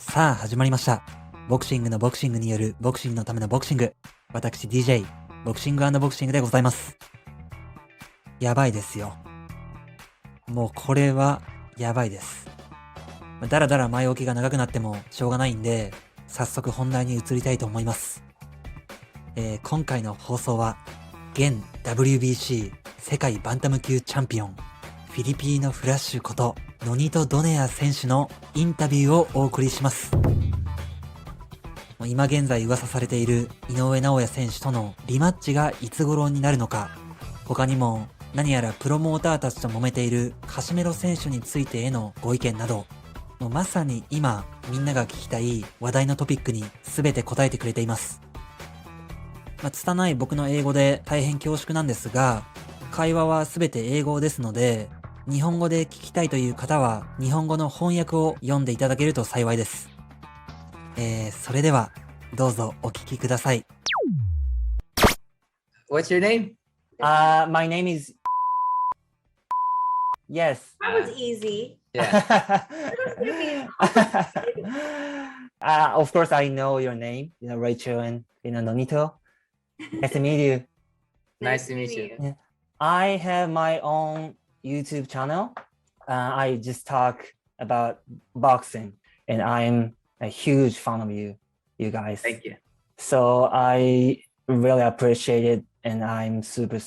さあ始まりました。ボクシングのボクシングによるボクシングのためのボクシング。私 DJ ボクシング&ボクシングでございます。やばいですよ。もうこれはやばいです。だらだら前置きが長くなってもしょうがないんで、早速本題に移りたいと思います。今回の放送は現 WBC 世界バンタム級チャンピオンフィリピーノフラッシュことノニト・ドネア選手のインタビューをお送りします。今現在噂されている井上尚弥選手とのリマッチがいつ頃になるのか、他にも何やらプロモーターたちと揉めているカシメロ選手についてへのご意見など、もうまさに今みんなが聞きたい話題のトピックに全て答えてくれています。拙い僕の英語で大変恐縮なんですが、会話は全て英語ですので、日本語で聞きたいという方は日本語の翻訳を読んでいただけると幸いです。それではどうぞお聞きください。 What's your name? My name is... Yes. That was easy. Yeah. Of course I know your name, Rachel and Nonito. Nice to meet you. Nice to meet you. I have my own YouTube channel. I just talk about boxing, and I'm a huge fan of you guys. Thank you. So I really appreciate it, and I'm super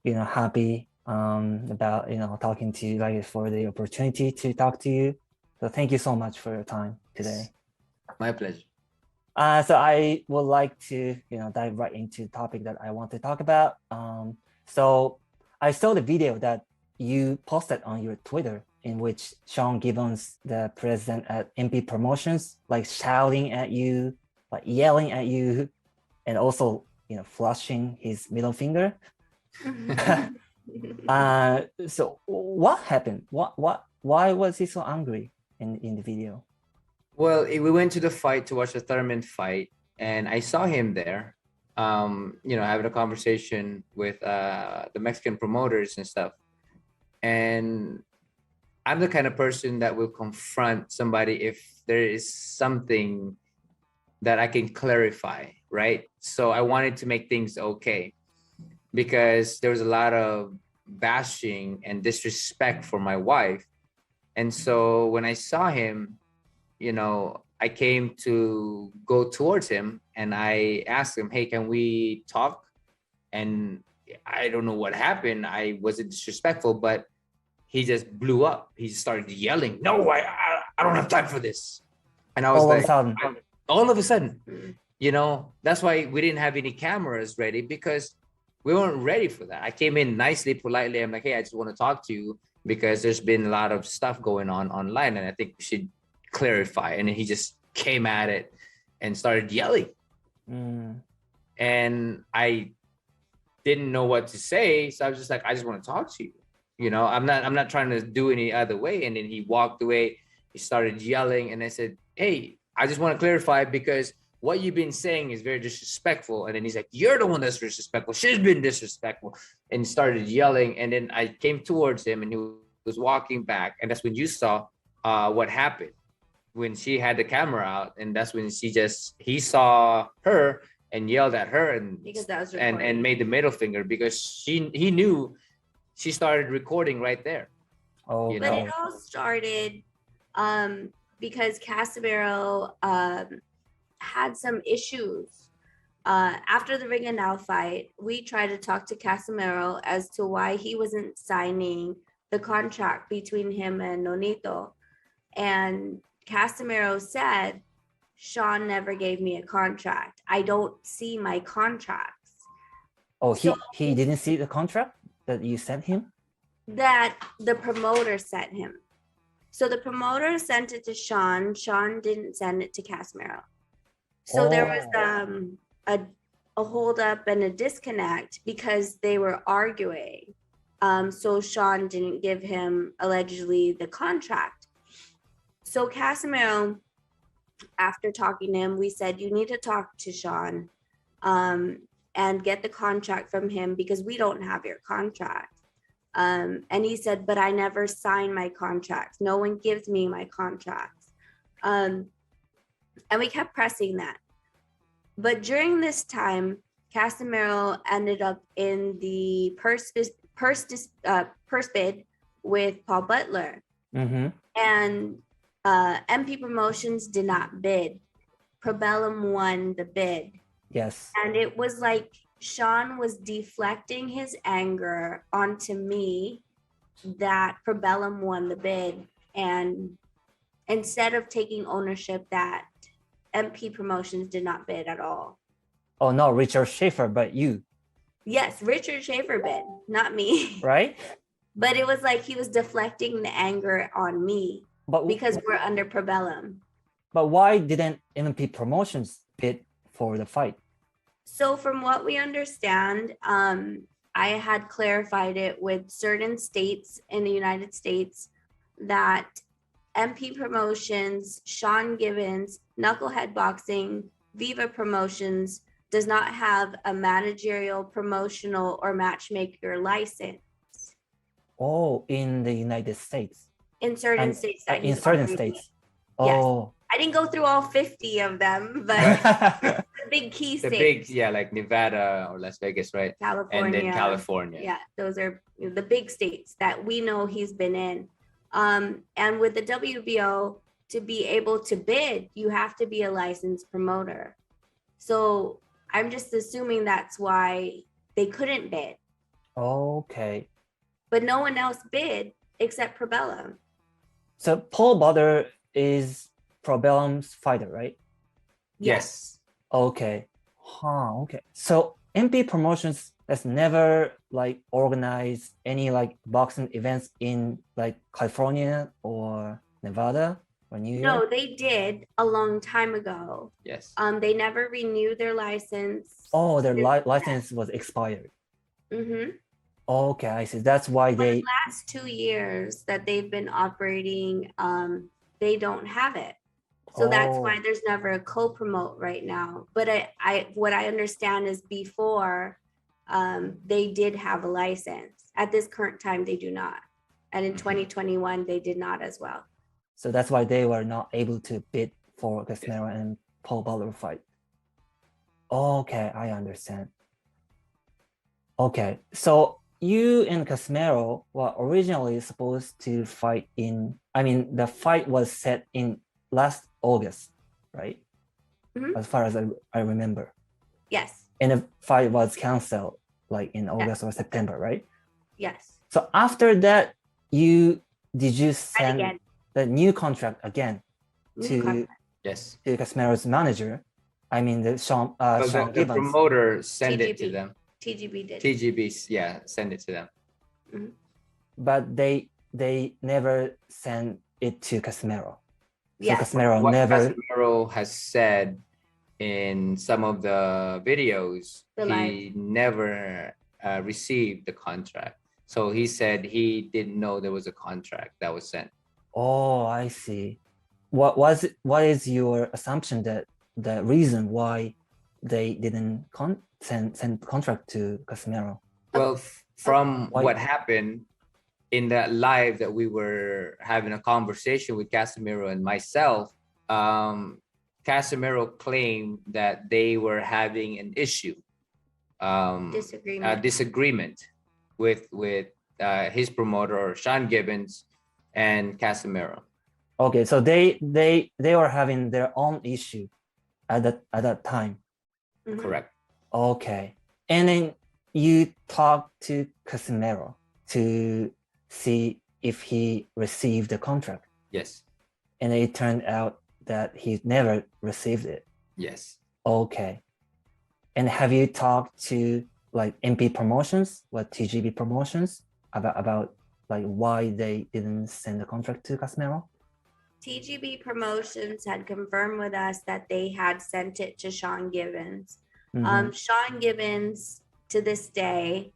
happy about talking to you guys, for the opportunity to talk to you. So thank you so much for your time today. My pleasure. So I would like to dive right into the topic that I want to talk about. So I saw the video that you posted on your Twitter, in which Sean Gibbons, the president at MP Promotions, like shouting at you, like yelling at you, and also flashing his middle finger. So what happened? Why was he so angry in the video? Well, we went to the fight to watch the Thurman fight, and I saw him there, having a conversation with the Mexican promoters and stuff. And I'm the kind of person that will confront somebody if there is something that I can clarify, right? So I wanted to make things okay, because there was a lot of bashing and disrespect for my wife. And so when I saw him, I came to go towards him, and I asked him, hey, can we talk? And I don't know what happened. I wasn't disrespectful, but he just blew up. He started yelling, no, I don't have time for this. And I was all of a sudden, that's why we didn't have any cameras ready, because we weren't ready for that. I came in nicely, politely. I'm like, hey, I just want to talk to you because there's been a lot of stuff going on online, and I think we should clarify. And then he just came at it and started yelling. And I didn't know what to say. So I was just like, I just want to talk to you. I'm not trying to do any other way. And then he walked away. He started yelling, and I said, hey, I just want to clarify, because what you've been saying is very disrespectful. And then he's like, you're the one that's disrespectful. She's been disrespectful. And he started yelling. And then I came towards him, and he was walking back. And that's when you saw what happened, when she had the camera out. And that's when he saw her and yelled at her and made the middle finger, because he knew she started recording right there. Oh, but it all started because Casimiro had some issues. After the Ring of Now fight, we tried to talk to Casimiro as to why he wasn't signing the contract between him and Nonito. And Casimiro said, Sean never gave me a contract. I don't see my contracts. Oh, he didn't see the contract that you sent him? That the promoter sent him. So the promoter sent it to Sean. Sean didn't send it to Casimiro. So there was a hold up and a disconnect because they were arguing. So Sean didn't give him allegedly the contract. So Casimiro, after talking to him, we said, you need to talk to Sean and get the contract from him, because we don't have your contract. And he said, but I never sign my contracts. No one gives me my contracts. And we kept pressing that. But during this time, Casemiro ended up in the purse bid with Paul Butler. Mm-hmm. And MP Promotions did not bid. Probellum won the bid. Yes. And it was like Sean was deflecting his anger onto me that Probellum won the bid. And instead of taking ownership that MP Promotions did not bid at all. Oh, no, Richard Schaefer, but you. Yes, Richard Schaefer bid, not me. Right? But it was like he was deflecting the anger on me because we're under Probellum. But why didn't MP Promotions bid for the fight? So from what we understand, I had clarified it with certain states in the United States that MP Promotions, Sean Gibbons, Knucklehead Boxing, Viva Promotions does not have a managerial, promotional, or matchmaker license. Oh, in the United States. In certain states. In certain states. Yes. Oh. I didn't go through all 50 of them, but the big key states. The big, yeah, like Nevada or Las Vegas, right? California. And then California. Yeah, those are the big states that we know he's been in. And with the WBO, to be able to bid, you have to be a licensed promoter. So I'm just assuming that's why they couldn't bid. Okay. But no one else bid except Probellum. So Paul Butler is Probellum's fighter, right? Yes. Okay. Okay. So MP Promotions has never like organized any like boxing events in like California or Nevada or New York? No, they did a long time ago. Yes. They never renewed their license. Oh, their license was expired. Mm-hmm. Okay, I see. That's why For they the last 2 years that they've been operating, they don't have it. So that's why there's never a co-promote right now. But I what I understand is before they did have a license. At this current time, they do not. And in 2021, they did not as well. So that's why they were not able to bid for Casemiro and Paul Butler fight. Okay, I understand. Okay, so you and Casemiro were originally supposed to fight the fight was set in last August, right? Mhm. As far as I remember. Yes. And the fight was canceled like in August or September, right? Yes. So after that, did you And send again, the new contract again to Yes. Casmero's manager? I mean, the Sean The Gibbons. promoter sent it to TGB. them. TGB did. TGB, yeah, send it to them. But they never sent it to Casemiro. So Yeah. Casemiro What never. Casemiro has said in some of the videos, he never received the contract. So he said he didn't know there was a contract that was sent. Oh, I see. What is your assumption that the reason why they didn't send contract to Casemiro? Well, from Why? what happened in that live that we were having a conversation with Casemiro and myself, Casemiro claimed that they were having an issue, disagreement with his promoter Sean Gibbons and Casemiro. Okay, so they were having their own issue at that time. Mhm. Correct. Okay, and then you talked to Casemiro to see if he received the contract, Yes. and it turned out that he never received it. Yes. Okay, and have you talked to like MP Promotions, TGB Promotions, about like why they didn't send the contract to Casemiro? TGB Promotions had confirmed with us that they had sent it to Sean Gibbons. Mhm. Sean Gibbons, to this day,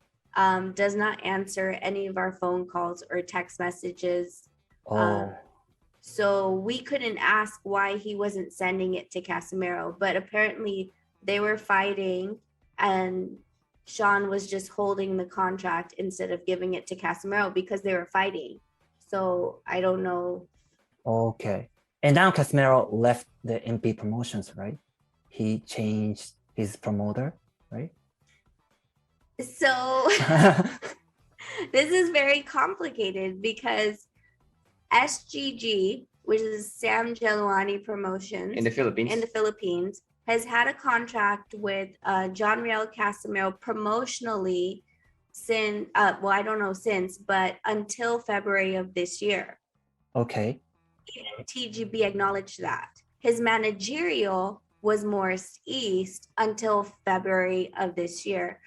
does not answer any of our phone calls or text messages. So we couldn't ask why he wasn't sending it to Casemiro, but apparently they were fighting and Sean was just holding the contract instead of giving it to Casemiro because they were fighting. So I don't know. Okay. And now Casemiro left the MP promotions, right? He changed his promoter, right? So this is very complicated because SGG, which is Sam Geluani Promotions In the Philippines, has had a contract with John Real Casimiro promotionally since, I don't know since, but until February of this year. Okay. Even TGB acknowledged that. His managerial was Morris East until February of this year.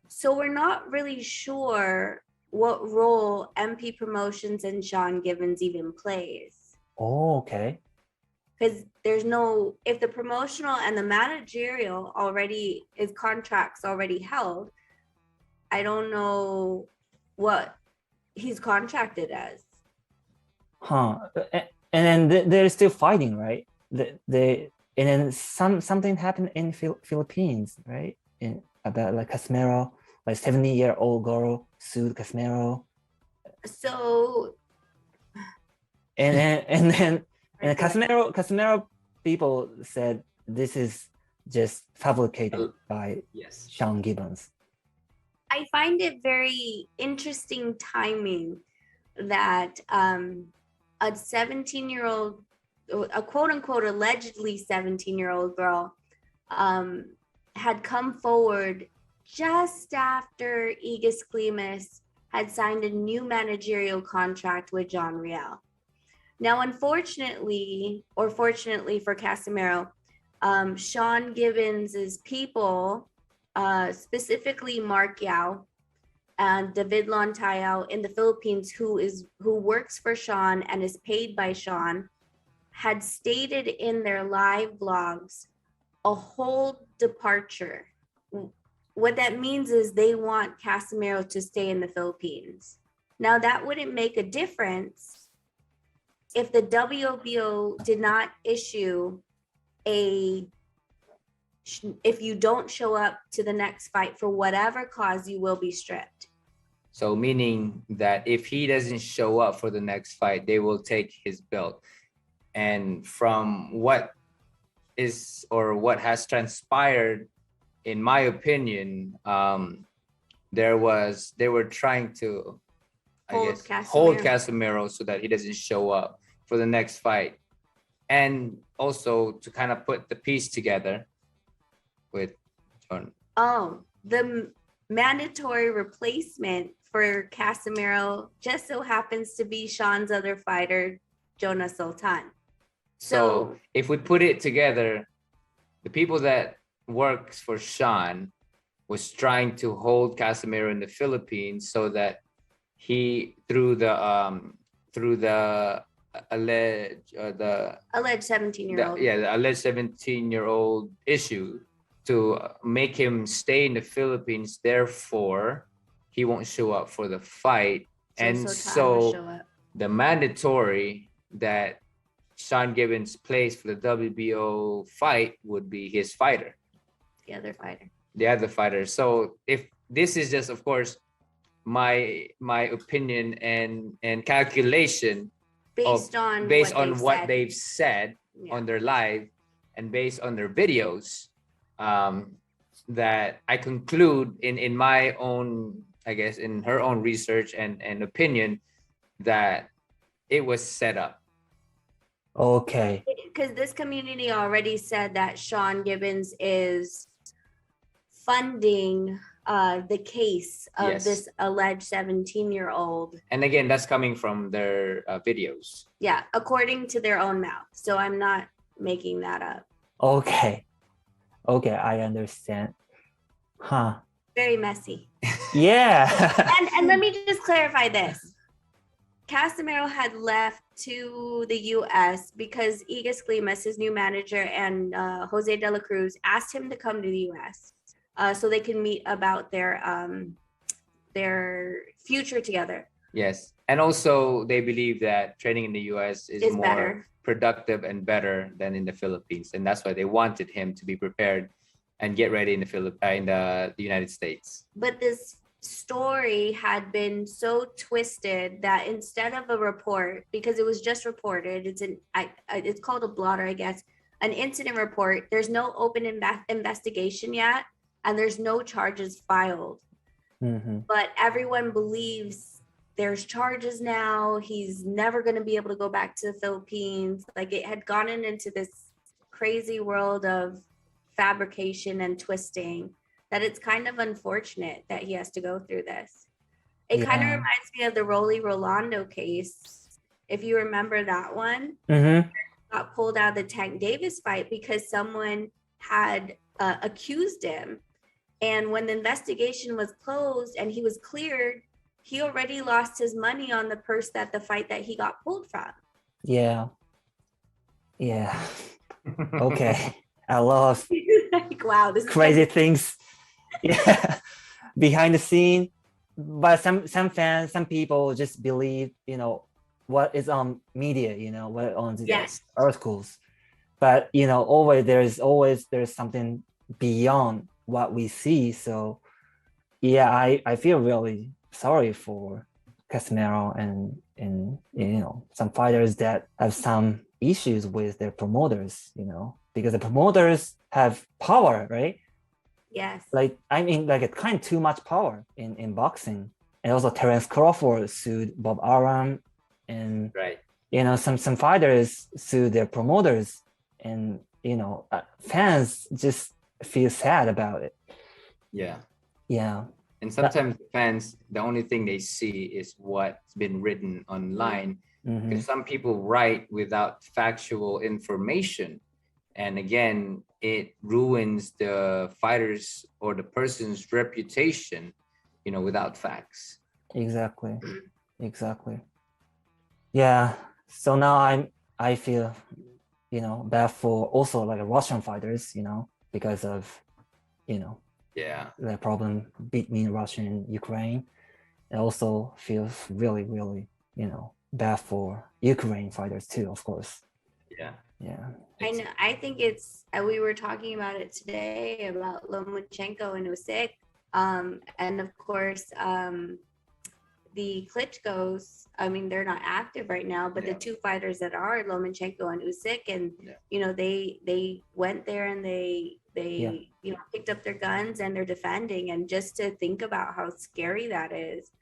So we're not really sure what role MP Promotions and Sean Givens even plays. Oh, okay. Because there's no, if the promotional and the managerial already is contracts already held, I don't know what he's contracted as. Huh. And then they're still fighting, right? And then something happened in Philippines, right? About like Casemiro, like 70-year-old girl sued Casemiro. So And then Casemiro people said this is just fabricated by Sean Gibbons. I find it very interesting timing that a 17-year-old, a quote unquote allegedly 17-year-old girl had come forward just after Igis Klimas had signed a new managerial contract with John Real. Now, unfortunately, or fortunately for Casemiro, Sean Gibbons's people, specifically Mark Yao and David Lontayao in the Philippines, who works for Sean and is paid by Sean, had stated in their live blogs a whole departure. What that means is they want Casemiro to stay in the Philippines. Now, that wouldn't make a difference if the WBO did not issue if you don't show up to the next fight for whatever cause, you will be stripped. So meaning that if he doesn't show up for the next fight, they will take his belt. And from what has transpired, in my opinion, they were trying to hold Casemiro so that he doesn't show up for the next fight, and also to kind of put the piece together with John. Oh, the mandatory replacement for Casemiro just so happens to be Sean's other fighter, Jonah Sultan. So if we put it together, the people that works for Sean was trying to hold Casemiro in the Philippines so that he through the alleged 17-year-old. The alleged 17-year-old issue to make him stay in the Philippines. Therefore, he won't show up for the fight, so the mandatory that Sean Gibbons plays for the WBO fight would be his fighter. The other fighter. So if this is just, of course, my opinion and calculation based on what they've said on their live and based on their videos, that I conclude in my own, I guess, in her own research and opinion, that it was set up. Okay. Because this community already said that Sean Gibbons is funding the case of this alleged 17-year-old. And again, that's coming from their videos. Yeah, according to their own mouth. So I'm not making that up. Okay, I understand. Huh. Very messy. Yeah. and let me just clarify this. Casemiro had left to the U.S. because Igis Klimas, his new manager, and Jose De La Cruz asked him to come to the U.S. So they can meet about their future together. Yes, and also they believe that training in the U.S. is more better, productive and better than in the Philippines, and that's why they wanted him to be prepared and get ready in the United States. But this story had been so twisted that instead of a report, because it was just reported, it's called a blotter, I guess, an incident report. There's no open investigation yet, and there's no charges filed. But everyone believes there's charges now. He's never going to be able to go back to the Philippines. Like, it had gone into this crazy world of fabrication and twisting that it's kind of unfortunate that he has to go through this. It kind of reminds me of the Rolly Rolando case. If you remember that one, got pulled out of the Tank Davis fight because someone had accused him. And when the investigation was closed and he was cleared, he already lost his money on the purse that the fight that he got pulled from. Yeah. Okay. I love like, wow, this crazy things. Yeah, behind the scene. But some fans, some people just believe, what is on media, what on the articles. But always there's something beyond what we see. So yeah, I feel really sorry for Casimero and some fighters that have some issues with their promoters, because the promoters have power, right? Yes. Like, I mean, like, it's kind of too much power in boxing. And also Terence Crawford sued Bob Arum, and some fighters sued their promoters, and fans just feel sad about it. Yeah. And sometimes fans, the only thing they see is what's been written online, because some people write without factual information, and again, it ruins the fighters or the person's reputation, without facts. Exactly. Yeah. So now I feel, bad for also like Russian fighters, because of, the problem between Russia and Ukraine. It also feels really, really, bad for Ukraine fighters too, of course. Yeah. I know. I think it's, we were talking about it today about Lomachenko and Usyk. And of course, the Klitschko's, I mean, they're not active right now, but the two fighters that are, Lomachenko and Usyk, and, they went there and they picked up their guns and they're defending. And just to think about how scary that is.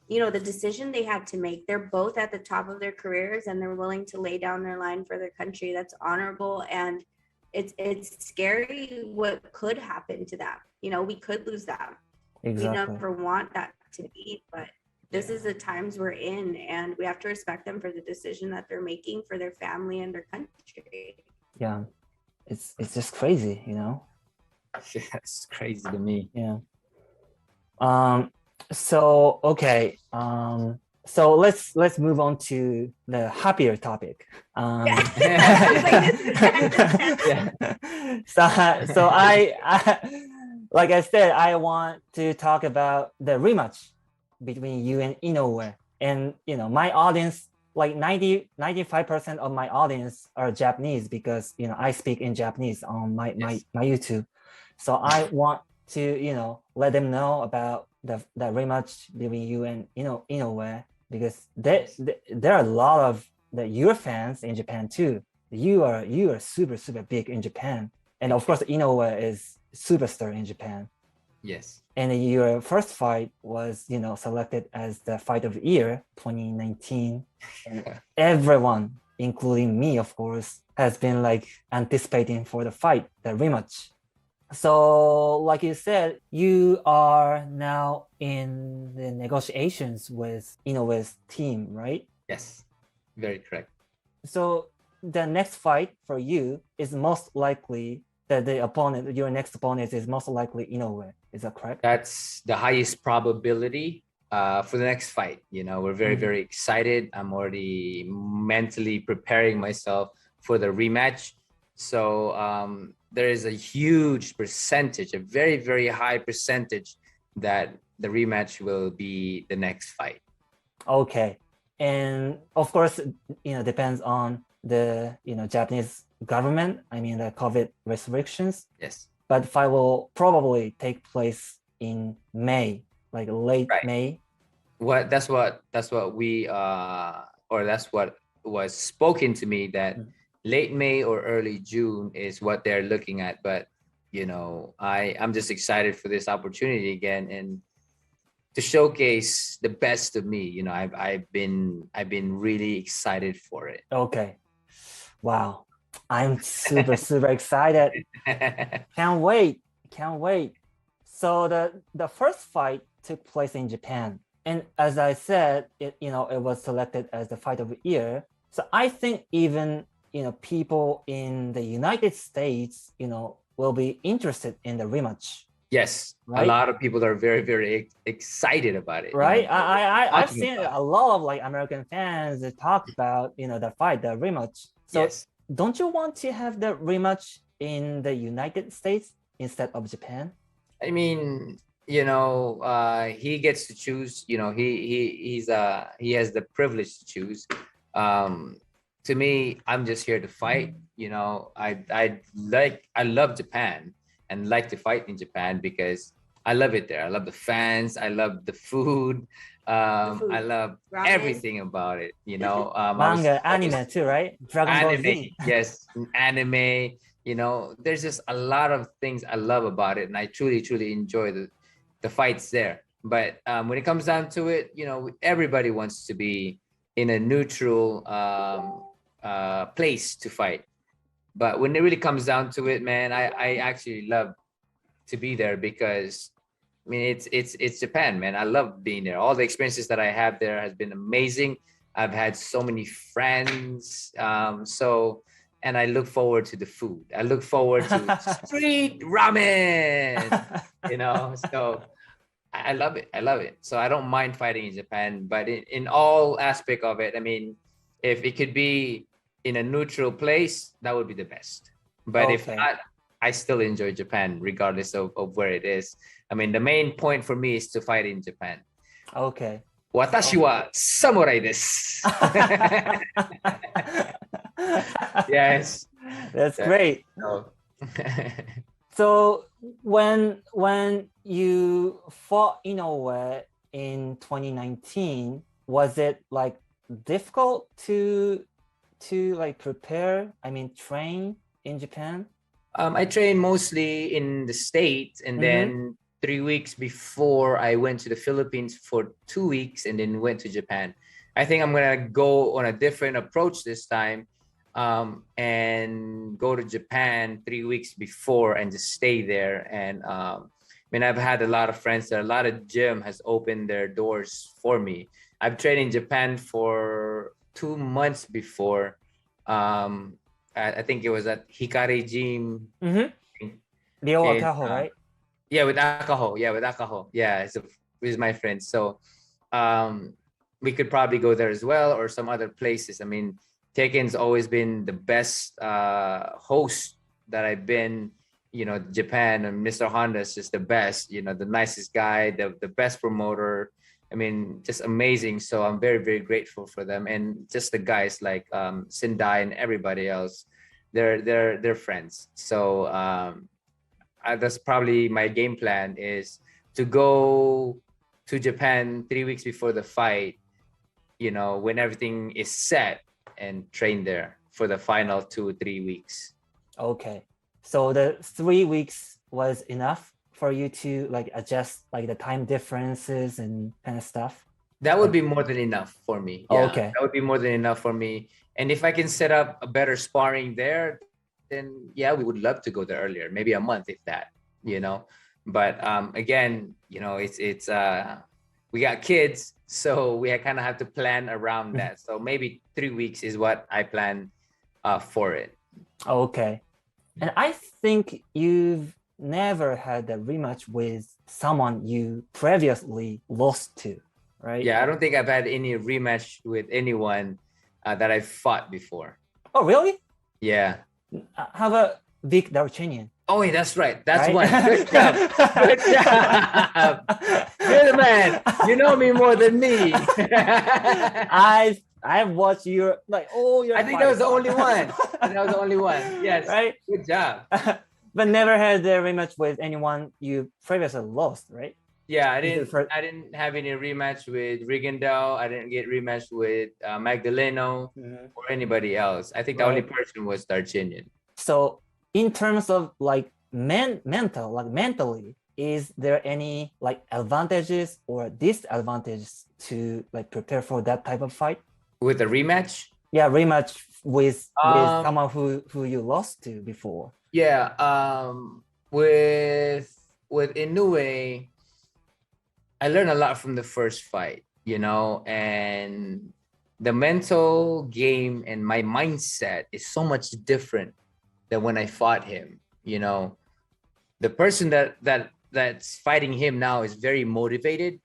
The decision they had to make, they're both at the top of their careers and they're willing to lay down their line for their country. That's honorable. And it's scary what could happen to them. We could lose them. Exactly. We never want that to be, but this is the times we're in, and we have to respect them for the decision that they're making for their family and their country. Yeah. It's just crazy, It's crazy to me. Yeah. So okay. So let's move on to the happier topic. So I like I said, I want to talk about the rematch between you and Inoue. And my audience, like 95% of my audience are Japanese, because I speak in Japanese on my YouTube. So I want to let them know about the rematch between you and Inoue, because there are a lot of your fans in Japan too. You are super big in Japan, and of course Inoue is superstar in Japan. Yes. And your first fight was selected as the fight of the year 2019, and everyone, including me of course, has been like anticipating for the fight, the rematch. So like you said, you are now in the negotiations with Inoue's team, right? Yes, very correct. So the next fight for you is most likely that your next opponent is most likely Inoue. Is that correct? That's the highest probability for the next fight. We're very, very excited. I'm already mentally preparing myself for the rematch. So there is a huge percentage, a very, very high percentage, that the rematch will be the next fight. Okay. And of course, depends on the, Japanese government. I mean, the COVID restrictions. Yes. But the fight will probably take place in May, like late Right. May. That's what we or that's what was spoken to me, that late May or early June is what they're looking at. But I'm just excited for this opportunity again, and to showcase the best of me. I've been really excited for it. Okay. Wow. I'm super excited. Can't wait. So the first fight took place in Japan. And as I said, it was selected as the fight of the year. So I think even, people in the United States, will be interested in the rematch. Yes, right? A lot of people are very, very excited about it. Right. I've talking seen about a lot of like American fans that talk about, the fight, the rematch. So Yes. don't you want to have the rematch in the United States instead of Japan? I mean, he gets to choose. He has the privilege to choose. To me, I'm just here to fight. I love Japan and like to fight in Japan because I love it there. I love the fans. I love the food. I love Ramen. everything about it. Manga, anime too, right? Dragon Ball anime, Z. yes, anime. There's just a lot of things I love about it, and I truly enjoy the fights there. But when it comes down to it, everybody wants to be in a neutral place to fight. But when it really comes down to it, man, I actually love to be there because I mean it's Japan, man. I love being there. All the experiences that I have there has been amazing. I've had so many friends. And I look forward to the food. I look forward to street ramen, so I love it. I love it. So I don't mind fighting in Japan, but in all aspect of it, I mean, if it could be in a neutral place, that would be the best. But if Okay. not, I still enjoy Japan regardless of where it is. I mean, the main point for me is to fight in Japan. Okay. 私は侍です。Yes. That's great. So, So when you fought Inoue in 2019, was it like difficult to like prepare? I mean, train in Japan? I trained mostly in the States, and then 3 weeks before I went to the Philippines for 2 weeks and then went to Japan. I think I'm gonna go on a different approach this time, and go to Japan 3 weeks before and just stay there. And I mean, I've had a lot of friends there. A lot of gym has opened their doors for me. I've trained in Japan for 2 months before. I think it was at Hikari Gym. Ryo in, Akaho, right? Yeah, with Akaho. Yeah, it's my friend. So we could probably go there as well, or some other places. I mean, Tekken's always been the best host that I've been. Japan, and Mr. Honda is just the best. The nicest guy, the best promoter. I mean, just amazing. So I'm very, very grateful for them, and just the guys like Sendai and everybody else. They're friends. So that's probably my game plan, is to go to Japan 3 weeks before the fight. When everything is set, and train there for the final 2 or 3 weeks. Okay. So the 3 weeks was enough for you to like adjust like the time differences and kind of stuff? That would be more than enough for me. Yeah, Okay. that would be more than enough for me. And if I can set up a better sparring there, then yeah, we would love to go there earlier, maybe a month if that, But again, it's we got kids, so we kind of have to plan around that. So maybe 3 weeks is what I plan for it. Okay. And I think you've never had a rematch with someone you previously lost to, right? Yeah, I don't think I've had any rematch with anyone that I've fought before. Oh, really? Yeah. How about Vic Darchinian? Oh, yeah, that's right. That's Right? one. Good job. Good job. You're the man. You know me more than me. I've watched your like all your. I think that was the only one. That was the only one. Yes. Right. Good job. But never had a rematch with anyone you previously lost, right? Yeah, This is for- I didn't have any rematch with Rigondeaux. I didn't get rematch with Magdaleno or anybody else. I think the only Right. person was Darcinian. So in terms of like mentally, is there any like advantages or disadvantages to like prepare for that type of fight? With a rematch? Yeah, rematch with Um, someone who you lost to before. Yeah, with Inoue, I learned a lot from the first fight, you know, and the mental game and my mindset is so much different than when I fought him. You know, the person that's fighting him now is very motivated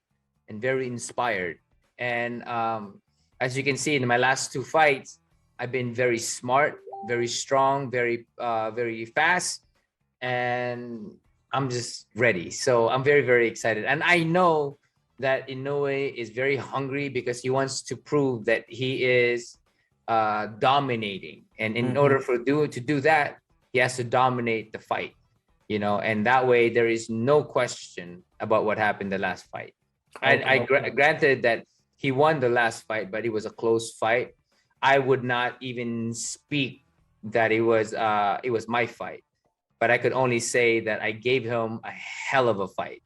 and very inspired. And as you can see in my last two fights, I've been very smart, very strong, very fast, and I'm just ready. So I'm very excited, and I know that Inoue is very hungry because he wants to prove that he is dominating, and in order to do that, he has to dominate the fight, you know, and that way there is no question about what happened the last fight. Granted that he won the last fight, but it was a close fight. I would not even speak that it was my fight, but I could only say that I gave him a hell of a fight.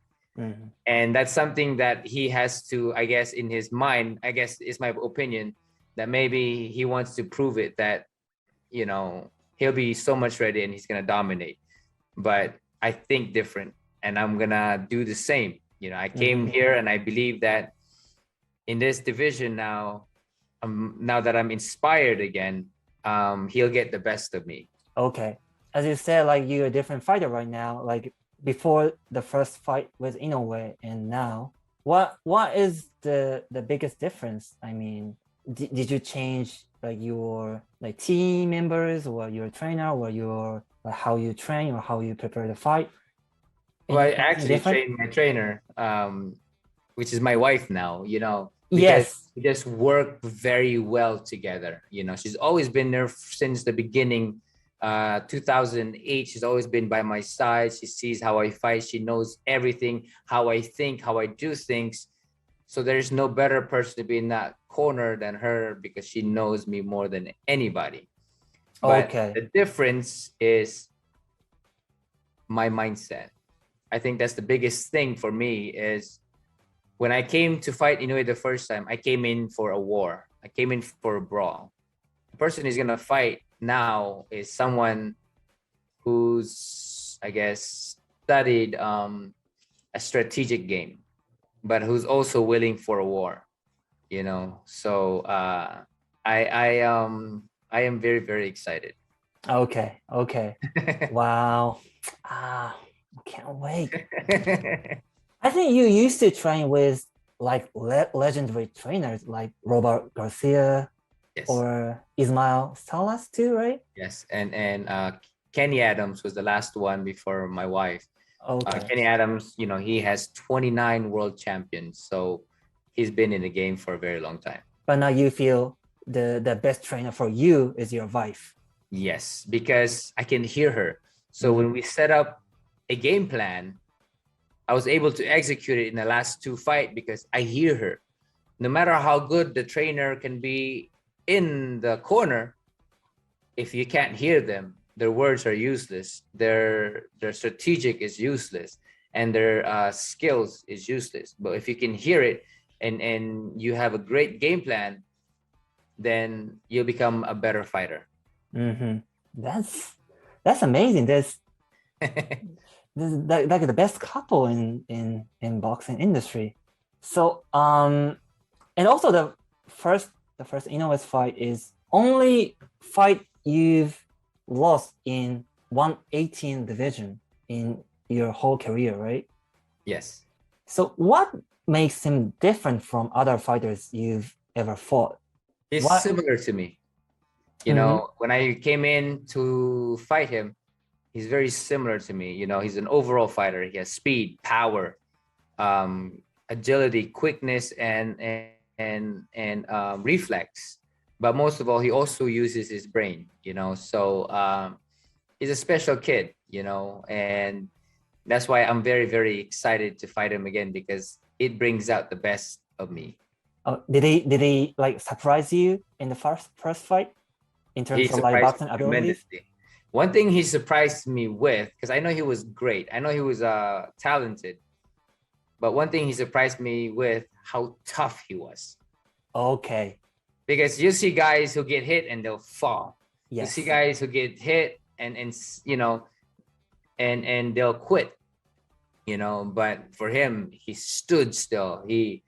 And that's something that he has to, I guess, in his mind, I guess is my opinion, that maybe he wants to prove it that, you know, he'll be so much ready and he's gonna dominate. But I think different, and I'm gonna do the same. You know, I came here and I believe that in this division now, now that I'm inspired again, he'll get the best of me. Okay. As you said, like you're a different fighter right now, like before the first fight with Inoue and now, what is the biggest difference? I mean, did you change like your like team members or your trainer or your like, how you train or how you prepare the fight? Well, I Anything actually different? trained my trainer, which is my wife now, you know, because Yes. we just work very well together. You know, she's always been there since the beginning. 2008, she's always been by my side. She sees how I fight. She knows everything, how I think, how I do things. So there's no better person to be in that corner than her because she knows me more than anybody. But Okay. the difference is my mindset. I think that's the biggest thing for me is when I came to fight Inoue the first time, I came in for a war. I came in for a brawl. The person who's gonna fight now is someone who's, I guess, studied a strategic game, but who's also willing for a war, you know. So I am very excited. Okay. Wow. I can't wait. I think you used to train with like legendary trainers like Robert Garcia Yes. or Ismail Salas too, right? Yes, and Kenny Adams was the last one before my wife. Okay. Kenny Adams, you know, he has 29 world champions, so he's been in the game for a very long time. But now you feel the best trainer for you is your wife. Yes, because I can hear her. So when we set up a game plan, I was able to execute it in the last two fights because I hear her. No matter how good the trainer can be in the corner, if you can't hear them, their words are useless. Their strategic is useless, and their skills is useless. But if you can hear it and you have a great game plan, then you'll become a better fighter. That's amazing. This is like the best couple in boxing industry. So and also the first Inoue's fight is only fight you've lost in 118 division in your whole career, right? Yes. So what makes him different from other fighters you've ever fought? He's similar to me. You know, when I came in to fight him, he's very similar to me. You know, he's an overall fighter. He has speed, power, agility, quickness, and reflex. But most of all, he also uses his brain. You know, so he's a special kid, you know, and that's why I'm very, very excited to fight him again because it brings out the best of me. Did he like surprise you in the first fight in He terms of like surprised boxing me abilities? tremendously. One thing he surprised me with, because I know he was great. I know he was talented. But one thing he surprised me with how tough he was. Okay. Because you see guys who get hit and they'll fall. Yes. You see guys who get hit and you know, and they'll quit. You know, but for him, he stood still. He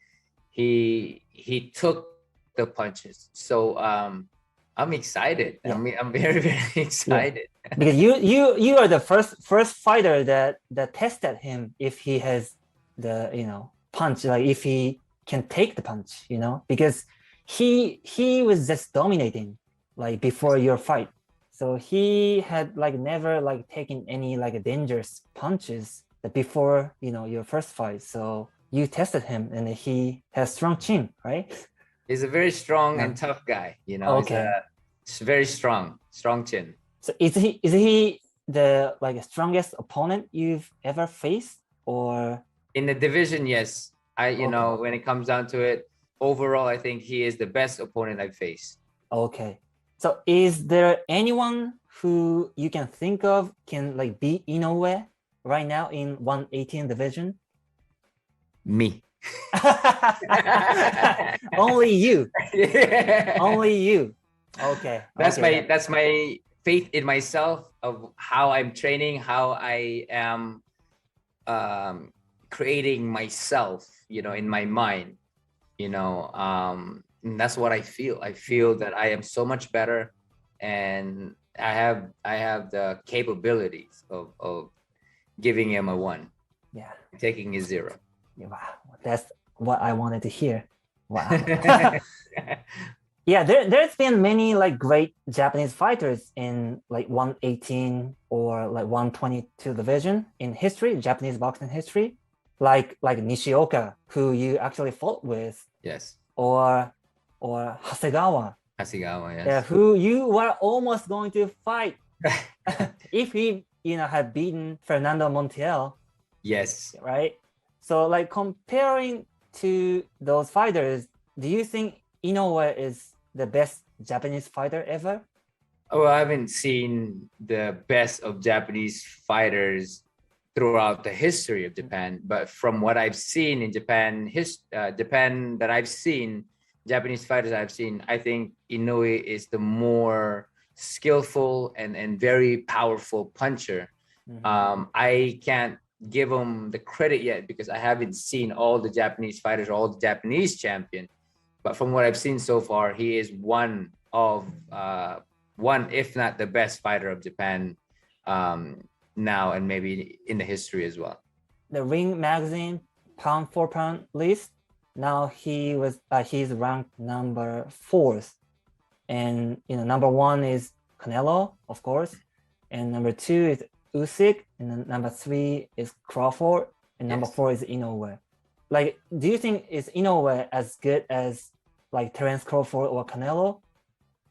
took the punches. So I'm excited. Yeah. I mean, I'm very, very excited. Yeah. Because you are the first fighter that tested him if he has the, you know, punch, like if he can take the punch, you know, because he was just dominating like before your fight. So he had like never like taken any like dangerous punches before, you know, your first fight. So you tested him and he has strong chin, right? He's a very strong Yeah. and tough guy, you know. Okay. He's very strong chin. So is he the like strongest opponent you've ever faced, or In the division, yes. You know, when it comes down to it, overall, I think he is the best opponent I've faced. okay? So is there anyone who you can think of can like beat Inoue right now in 118 division? Me. Only you. Yeah. Only you. Okay. That's okay. that's my faith in myself of how I'm training, how I am creating myself, you know, in my mind, you know, and that's what I feel that I am so much better and I have the capabilities of giving him a 1, Yeah. taking a 0. Wow. That's what I wanted to hear. Wow. Yeah, there's been many like great Japanese fighters in like 118 or like 122 division in history, Japanese boxing history, like Nishioka, who you actually fought with, Yes. or Hasegawa, Hasegawa, yes. who you were almost going to fight if he, you know, had beaten Fernando Montiel, Yes. right? So like comparing to those fighters, do you think Inoue is the best Japanese fighter ever? Oh, I haven't seen the best of Japanese fighters throughout the history of Japan, but from what I've seen in Japan, Japan that I've seen, Japanese fighters I've seen, I think Inoue is the more skillful and very powerful puncher. Mhm. I can't give him the credit yet because I haven't seen all the Japanese fighters, all the Japanese champion. But from what I've seen so far, he is one, if not the best fighter of Japan now and maybe in the history as well. The Ring Magazine pound for pound list, now he's ranked number 4th, and you know number 1 is Canelo, of course, and number 2 is Usyk, and then number 3 is Crawford, and number Yes. 4 is Inoue. Like, do you think is Inoue as good as like Terence Crawford or Canelo?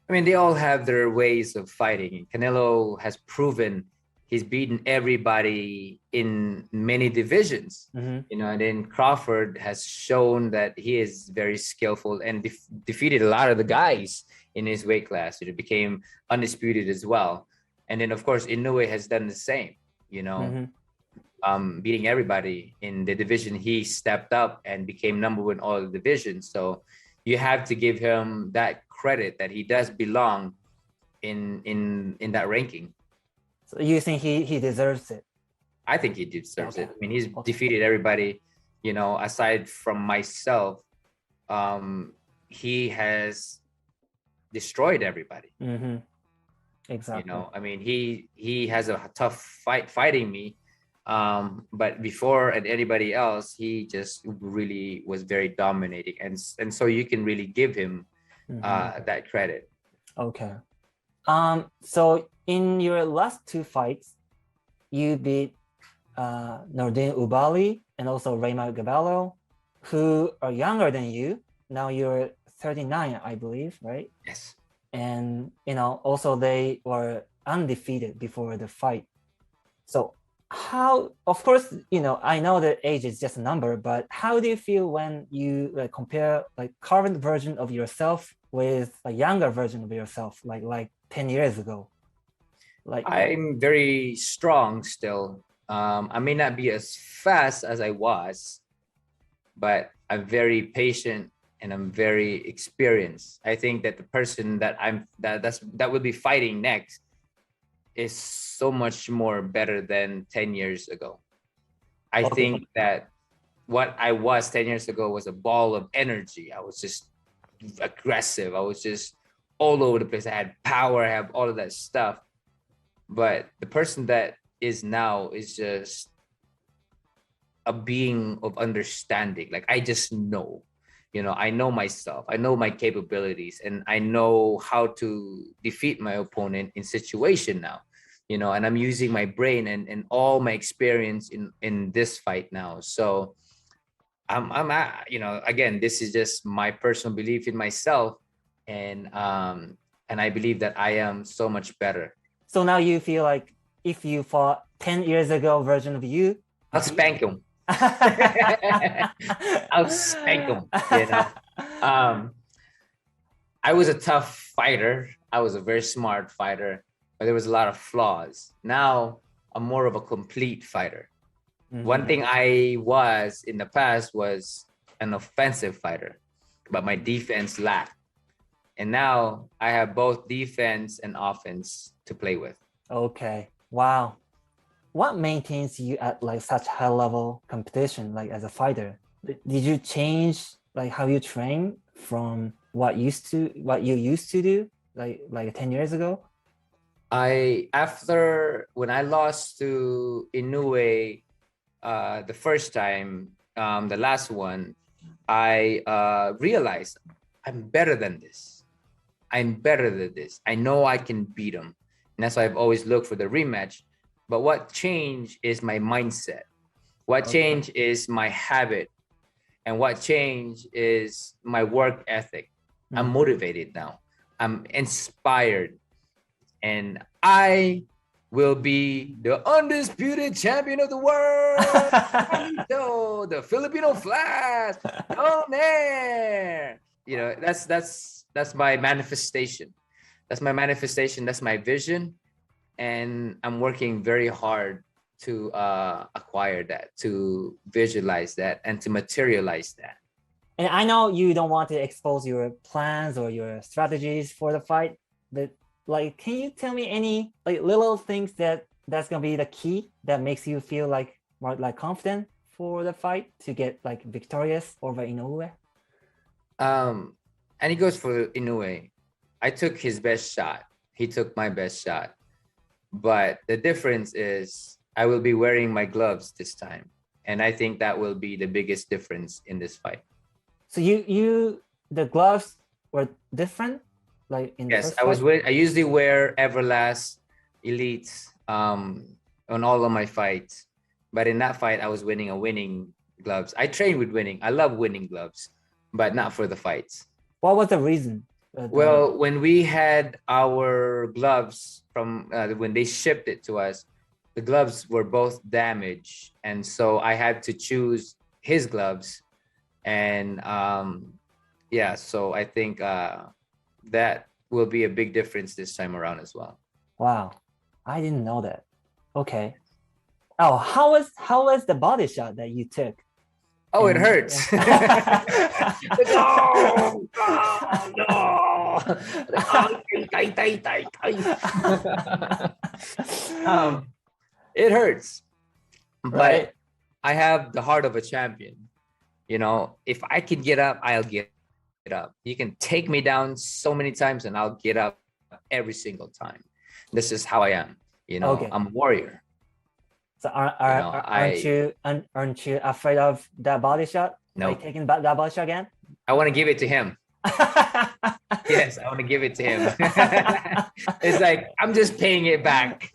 I mean, they all have their ways of fighting. Canelo has proven he's beaten everybody in many divisions, you know, and then Crawford has shown that he is very skillful and defeated a lot of the guys in his weight class. It became undisputed as well. And then, of course, Inoue has done the same, you know, beating everybody in the division. He stepped up and became number 1 in all the divisions. So you have to give him that credit that he does belong in that ranking. So you think he deserves it? I think he deserves Okay. it. I mean, he's defeated everybody, you know, aside from myself. He has destroyed everybody. Exactly. You know, I mean, he has a tough fight fighting me. But before anybody else, he just really was very dominating, and so you can really give him that credit. Okay. So in your last 2 fights, you beat Nordin Ubali and also Raymond Gaballo, who are younger than you. Now you're 39, I believe, right? Yes. And you know, also they were undefeated before the fight. So how, of course, I know that age is just a number, but how do you feel when you compare current version of yourself with a younger version of yourself, like 10 years ago? I'm very strong still. I may not be as fast as I was, but I'm very patient and I'm very experienced. I think that the person that that will be fighting next is so much more better than 10 years ago. I think that what I was 10 years ago was a ball of energy. I was just aggressive. I was just all over the place. I had power, I have all of that stuff. But the person that is now is just a being of understanding. Like I just know, I know myself, I know my capabilities, and I know how to defeat my opponent in situation now, and I'm using my brain and all my experience in this fight now. So I'm again, this is just my personal belief in myself, and I believe that I am so much better. So now you feel like if you fought 10 years ago version of you, I'll spank him. I'll spank him. I was a tough fighter. I was a very smart fighter, but there was a lot of flaws. Now I'm more of a complete fighter. Mm-hmm. One thing I was in the past was an offensive fighter, but my defense lacked. And now I have both defense and offense to play with. Okay. Wow. What maintains you at such high level competition, as a fighter? Did you change how you train from what you used to do like 10 years ago? When I lost to Inoue the first time, the last one, I realized I'm better than this. I'm better than this. I know I can beat him. And that's why I've always looked for the rematch. But what changed is my mindset. What changed is my habit. And what changed is my work ethic. Mm-hmm. I'm motivated now. I'm inspired. And I will be the undisputed champion of the world. Nonito, the Filipino Flash. Donaire. That's my manifestation. That's my manifestation. That's my vision. And I'm working very hard to acquire that, to visualize that, and to materialize that. And I know you don't want to expose your plans or your strategies for the fight, but can you tell me any little things that's gonna be the key that makes you feel more confident for the fight to get victorious over Inoue? And he goes for Inoue. I took his best shot. He took my best shot. But the difference is I will be wearing my gloves this time. And I think that will be the biggest difference in this fight. So the gloves were different? Yes, I usually wear Everlast Elites on all of my fights. But in that fight, I was winning gloves. I train with winning. I love winning gloves, but not for the fights. What was the reason? Well, when we had our gloves from when they shipped it to us, the gloves were both damaged. And so I had to choose his gloves. And so I think that will be a big difference this time around as well. Wow. I didn't know that. Okay. Oh, how was the body shot that you took? Oh, it hurts. No. It hurts. But right. I have the heart of a champion. If I can get up, I'll get up. You can take me down so many times and I'll get up every single time. This is how I am. Okay. I'm a warrior. So aren't you afraid of that body shot? No. Taking that body shot again? I want to give it to him. Yes, I want to give it to him. It's like I'm just paying it back.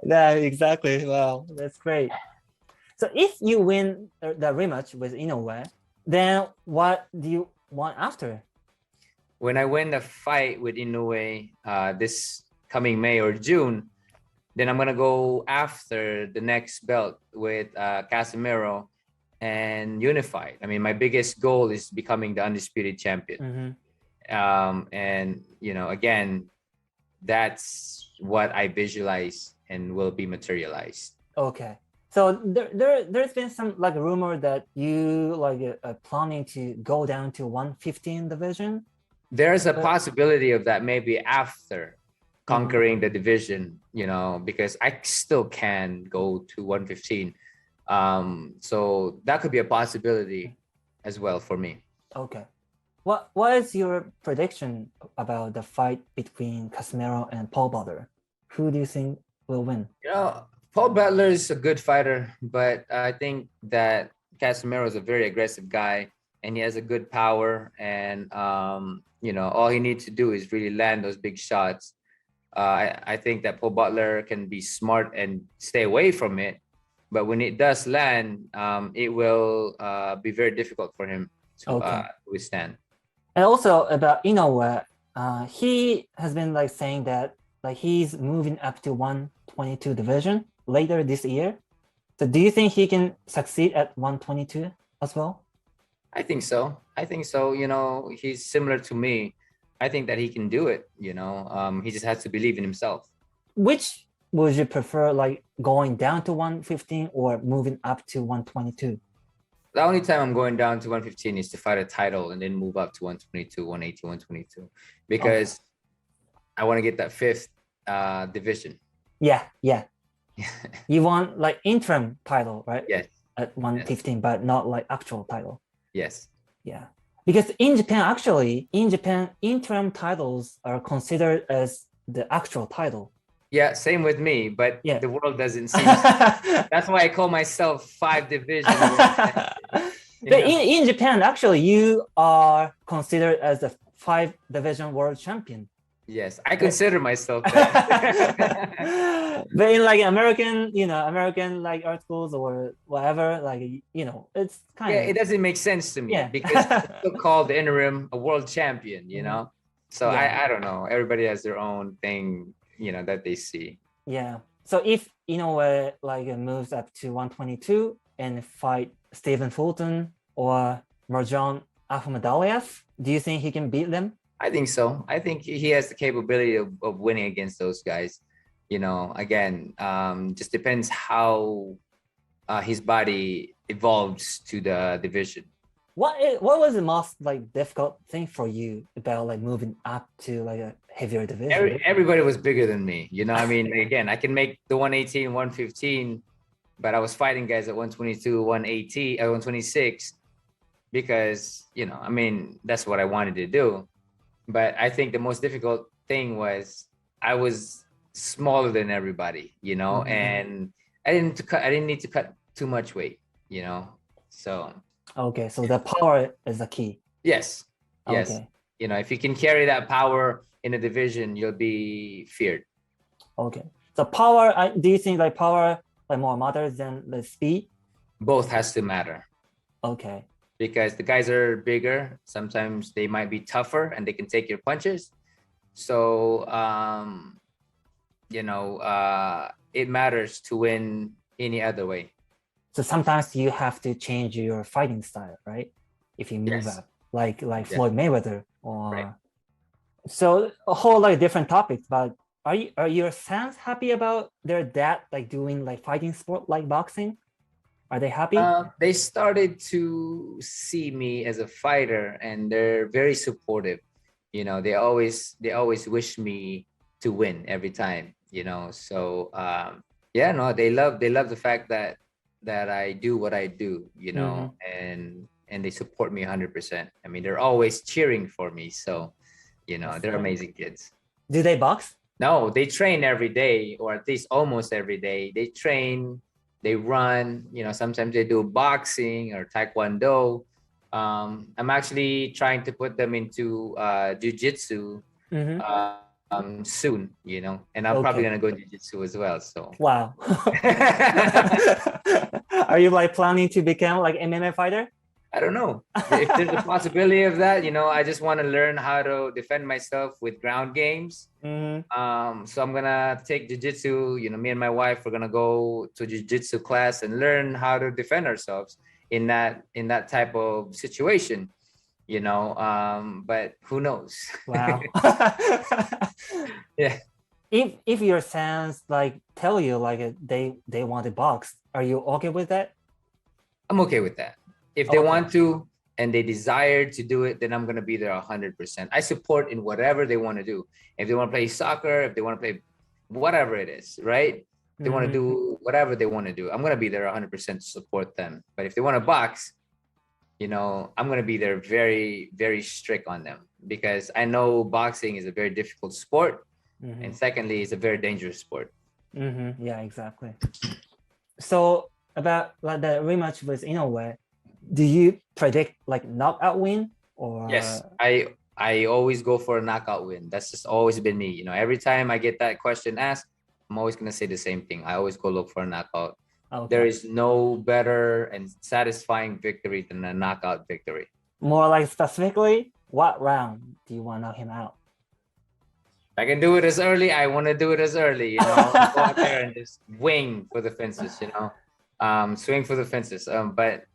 Yeah, exactly. Wow, that's great. So if you win the rematch with Inoue, then what do you want after? when I win the fight with Inoue this coming May or June, then I'm gonna go after the next belt with Casemiro and unified. I mean, my biggest goal is becoming the undisputed champion. And again, that's what I visualize and will be materialized. Okay. So there's been some like rumor that you like are planning to go down to 115 division. There's a possibility of that maybe after conquering the division, because I still can go to 115. So that could be a possibility as well for me. Okay. What is your prediction about the fight between Casemiro and Paul Butler? Who do you think will win? Paul Butler is a good fighter, but I think that Casemiro is a very aggressive guy, and he has a good power. And all he needs to do is really land those big shots. I think that Paul Butler can be smart and stay away from it, but when it does land, it will be very difficult for him to withstand. And also about Inoue, he has been like saying that like he's moving up to 122 division later this year. So do you think he can succeed at 122 as well? I think so. He's similar to me. I think that he can do it. He just has to believe in himself. Which would you prefer, like going down to 115 or moving up to 122? The only time I'm going down to 115 is to fight a title and then move up to 122, 180, 122, because I want to get that fifth division. Yeah. You want like interim title, right? Yes. At 115, but not like actual title. Yes. Yeah. Because in Japan, interim titles are considered as the actual title. Yeah, same with me, but the world doesn't see. That's why I call myself 5 division. But in Japan, actually, you are considered as a 5 division world champion. Yes, I consider myself that. But in like American like articles or whatever, like it's kind of it doesn't make sense to me because it's still called the interim a world champion, So I don't know. Everybody has their own thing, that they see. Yeah. So if like moves up to 122 and fight Stephen Fulton or Marjan Akhmadaliev, do you think he can beat them? I think so. I think he has the capability of winning against those guys. Again, just depends how his body evolves to the division. What was the most like difficult thing for you about like moving up to like a heavier division? Everybody was bigger than me. Again, I can make the 118, 115, but I was fighting guys at 122, 180, 126 because, that's what I wanted to do. But I think the most difficult thing was I was smaller than everybody, and I didn't need to cut too much weight, so. Okay, so the power is the key. Yes. Okay. If you can carry that power in a division, you'll be feared. Okay. So power, do you think like power like more matters than the speed? Both has to matter. Okay. Because the guys are bigger, sometimes they might be tougher and they can take your punches. So, it matters to win any other way. So sometimes you have to change your fighting style, right? If you move up, like Floyd Mayweather, or right. So a whole like different topics. But are your sons happy about their dad like doing like fighting sport like boxing? Are they happy? They started to see me as a fighter, and they're very supportive. They always wish me to win every time. So they love the fact that I do what I do, and they support me 100%. I mean, they're always cheering for me. So, they're amazing kids. Do they box? No, they train every day, or at least almost every day. They train, they run, sometimes they do boxing or taekwondo. I'm actually trying to put them into jiu-jitsu soon, and I'm probably gonna go jiu-jitsu as well. So wow. Are you like planning to become like MMA fighter? I don't know. If there's a possibility of that, I just want to learn how to defend myself with ground games. So I'm gonna take jiu-jitsu. Me and my wife, we're gonna go to jiu-jitsu class and learn how to defend ourselves in that type of situation. But who knows? Wow. Yeah. If your sons like tell you like they want to box, are you okay with that? I'm okay with that. If they want to and they desire to do it, then I'm going to be there 100%. I support in whatever they want to do. If they want to play soccer, if they want to play whatever it is, right? They want to do whatever they want to do. I'm going to be there 100% to support them. But if they want to box, I'm going to be there very, very strict on them because I know boxing is a very difficult sport. And secondly, it's a very dangerous sport. Yeah, exactly. So about like the rematch with Inoue, do you predict like knockout win or? Yes, I always go for a knockout win. That's just always been me. Every time I get that question asked, I'm always going to say the same thing. I always go look for a knockout. Okay. There is no better and satisfying victory than a knockout victory. More like specifically, what round do you want to knock him out? If I can do it as early, I want to do it as early. Go out there and just swing for the fences. Swing for the fences. But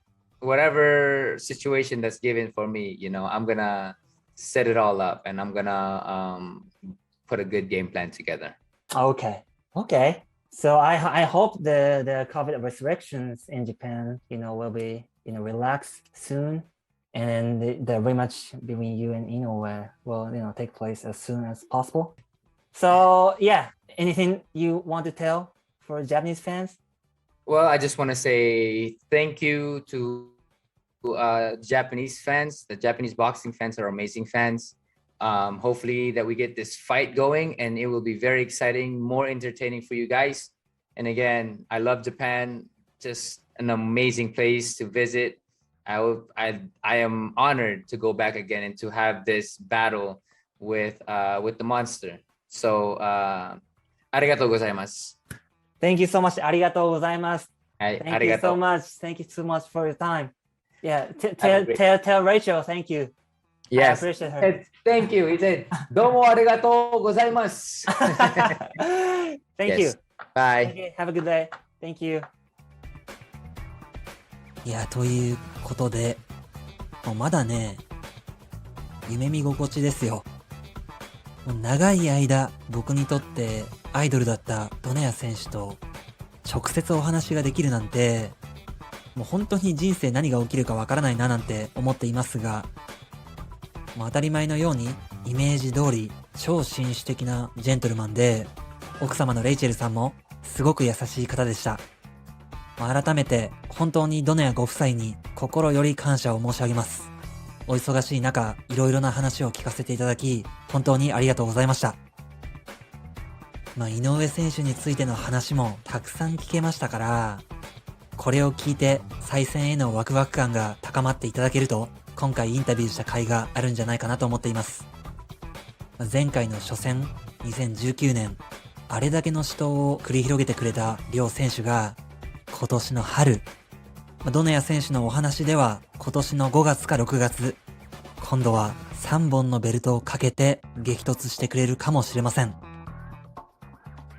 whatever situation that's given for me, I'm gonna set it all up and I'm gonna put a good game plan together. Okay. So I hope the COVID restrictions in Japan, will be relaxed soon, and the rematch between you and Inoue will take place as soon as possible. So yeah, anything you want to tell for Japanese fans? Well, I just want to say thank you to Japanese fans. The Japanese boxing fans are amazing fans. Hopefully that we get this fight going and it will be very exciting, more entertaining for you guys. And again, I love Japan, just an amazing place to visit. I am honored to go back again and to have this battle with the monster. So, ありがとうございます。Thank you so much. ありがとうございます。Thank you so much. Thank you so much for your time. Yeah, tell Rachel thank you. Yes. I appreciate her. Thank you. He said, どうもありがとうございます。Thank you. Bye. Okay, have a good day. Thank you. いや、ということで、もうまだね、夢見心地ですよ。もう長い間、僕にとってアイドルだったドネア選手と直接お話ができるなんて、もう本当に人生何が起きるかわからないななんて思っていますが、もう当たり前のようにイメージ通り超紳士的なジェントルマンで、奥様のレイチェルさんもすごく優しい方でした。改めて本当にドネアご夫妻に心より感謝を申し上げます。お忙しい中、いろいろな話を聞かせていただき、本当にありがとうございました。井上選手についての話もたくさん聞けましたから、これを聞いて再戦へのワクワク感が高まっていただけると、今回インタビューした甲斐があるんじゃないかなと思っています。前回の初戦、2019年、あれだけの死闘を繰り広げてくれた両選手が、今年の春、ドネア選手のお話では今年の5月か6月、今度は3本のベルトをかけて激突してくれるかもしれません。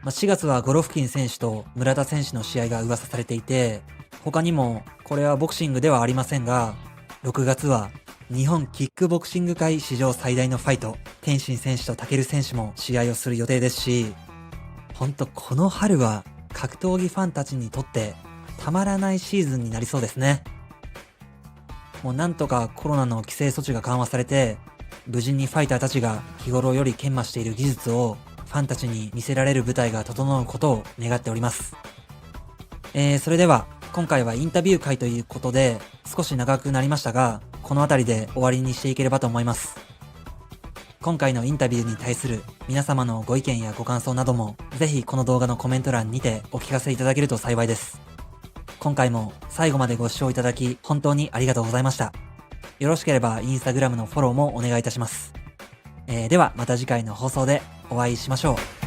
4月はゴロフキン選手と村田選手の試合が噂されていて、他にもこれはボクシングではありませんが、6月は日本キックボクシング界史上最大のファイト、天心選手とタケル選手も試合をする予定ですし、ほんとこの春は格闘技ファンたちにとってたまらないシーズンになりそうですね。もうなんとかコロナの規制措置が緩和されて、無事にファイターたちが日頃より研磨している技術をファンたちに見せられる舞台が整うことを願っております。それでは今回はインタビュー会ということで少し長くなりましたが、この辺りで終わりにしていければと思います。今回のインタビューに対する皆様のご意見やご感想などもぜひこの動画のコメント欄にてお聞かせいただけると幸いです。今回も最後までご視聴いただき本当にありがとうございました。よろしければインスタグラムのフォローもお願いいたします。ではまた次回の放送でお会いしましょう。